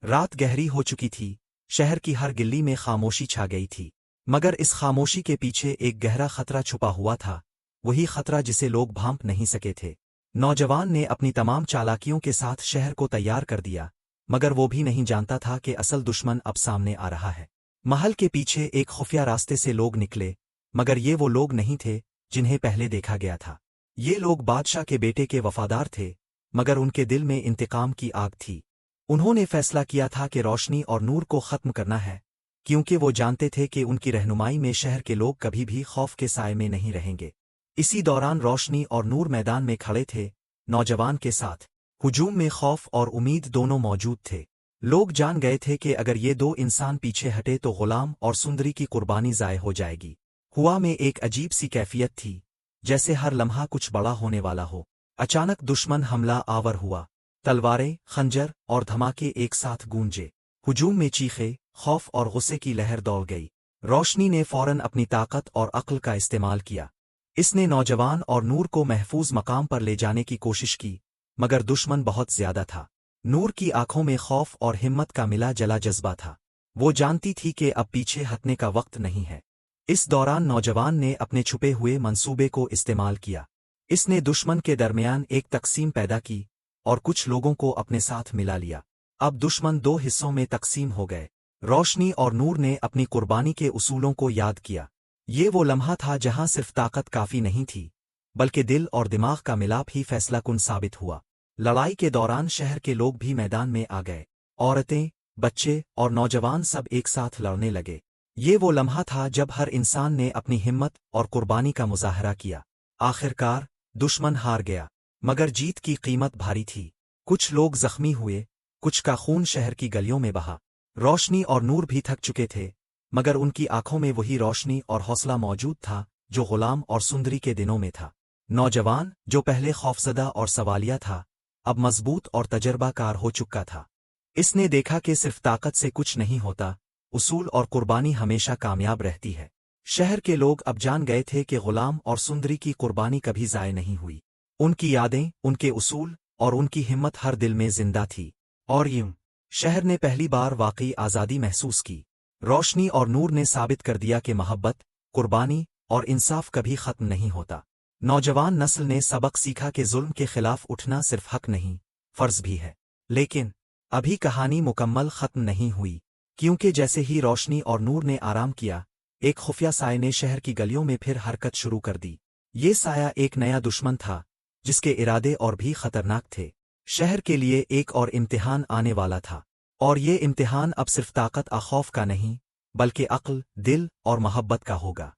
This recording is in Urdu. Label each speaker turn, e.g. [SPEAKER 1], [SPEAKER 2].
[SPEAKER 1] رات گہری ہو چکی تھی، شہر کی ہر گلی میں خاموشی چھا گئی تھی، مگر اس خاموشی کے پیچھے ایک گہرا خطرہ چھپا ہوا تھا، وہی خطرہ جسے لوگ بھانپ نہیں سکے تھے۔ نوجوان نے اپنی تمام چالاکیوں کے ساتھ شہر کو تیار کر دیا، مگر وہ بھی نہیں جانتا تھا کہ اصل دشمن اب سامنے آ رہا ہے۔ محل کے پیچھے ایک خفیہ راستے سے لوگ نکلے، مگر یہ وہ لوگ نہیں تھے جنہیں پہلے دیکھا گیا تھا۔ یہ لوگ بادشاہ کے بیٹے کے وفادار تھے، مگر ان کے دل میں انتقام کی آگ تھی۔ انہوں نے فیصلہ کیا تھا کہ روشنی اور نور کو ختم کرنا ہے، کیونکہ وہ جانتے تھے کہ ان کی رہنمائی میں شہر کے لوگ کبھی بھی خوف کے سائے میں نہیں رہیں گے۔ اسی دوران روشنی اور نور میدان میں کھڑے تھے، نوجوان کے ساتھ۔ ہجوم میں خوف اور امید دونوں موجود تھے۔ لوگ جان گئے تھے کہ اگر یہ دو انسان پیچھے ہٹے تو غلام اور سندری کی قربانی ضائع ہو جائے گی۔ ہوا میں ایک عجیب سی کیفیت تھی، جیسے ہر لمحہ کچھ بڑا ہونے والا ہو۔ اچانک دشمن حملہ آور ہوا، تلواریں، خنجر اور دھماکے ایک ساتھ گونجے۔ ہجوم میں چیخے، خوف اور غصے کی لہر دوڑ گئی۔ روشنی نے فوراً اپنی طاقت اور عقل کا استعمال کیا۔ اس نے نوجوان اور نور کو محفوظ مقام پر لے جانے کی کوشش کی، مگر دشمن بہت زیادہ تھا۔ نور کی آنکھوں میں خوف اور ہمت کا ملا جلا جذبہ تھا، وہ جانتی تھی کہ اب پیچھے ہٹنے کا وقت نہیں ہے۔ اس دوران نوجوان نے اپنے چھپے ہوئے منصوبے کو استعمال کیا۔ اس نے دشمن کے درمیان ایک تقسیم پیدا کی اور کچھ لوگوں کو اپنے ساتھ ملا لیا۔ اب دشمن دو حصوں میں تقسیم ہو گئے۔ روشنی اور نور نے اپنی قربانی کے اصولوں کو یاد کیا۔ یہ وہ لمحہ تھا جہاں صرف طاقت کافی نہیں تھی، بلکہ دل اور دماغ کا ملاپ ہی فیصلہ کن ثابت ہوا۔ لڑائی کے دوران شہر کے لوگ بھی میدان میں آ گئے، عورتیں، بچے اور نوجوان سب ایک ساتھ لڑنے لگے۔ یہ وہ لمحہ تھا جب ہر انسان نے اپنی ہمت اور قربانی کا مظاہرہ کیا۔ آخرکار دشمن ہار گیا، مگر جیت کی قیمت بھاری تھی۔ کچھ لوگ زخمی ہوئے، کچھ کا خون شہر کی گلیوں میں بہا۔ روشنی اور نور بھی تھک چکے تھے، مگر ان کی آنکھوں میں وہی روشنی اور حوصلہ موجود تھا جو غلام اور سندری کے دنوں میں تھا۔ نوجوان، جو پہلے خوفزدہ اور سوالیہ تھا، اب مضبوط اور تجربہ کار ہو چکا تھا۔ اس نے دیکھا کہ صرف طاقت سے کچھ نہیں ہوتا، اصول اور قربانی ہمیشہ کامیاب رہتی ہے۔ شہر کے لوگ اب جان گئے تھے کہ غلام اور سندری کی قربانی کبھی ضائع نہیں ہوئی۔ ان کی یادیں، ان کے اصول اور ان کی ہمت ہر دل میں زندہ تھی۔ اور یوں شہر نے پہلی بار واقعی آزادی محسوس کی۔ روشنی اور نور نے ثابت کر دیا کہ محبت، قربانی اور انصاف کبھی ختم نہیں ہوتا۔ نوجوان نسل نے سبق سیکھا کہ ظلم کے خلاف اٹھنا صرف حق نہیں، فرض بھی ہے۔ لیکن ابھی کہانی مکمل ختم نہیں ہوئی، کیونکہ جیسے ہی روشنی اور نور نے آرام کیا، ایک خفیہ سائے نے شہر کی گلیوں میں پھر حرکت شروع کر دی۔ یہ سایہ ایک نیا دشمن تھا، جس کے ارادے اور بھی خطرناک تھے۔ شہر کے لیے ایک اور امتحان آنے والا تھا، اور یہ امتحان اب صرف طاقت اور خوف کا نہیں، بلکہ عقل، دل اور محبت کا ہوگا۔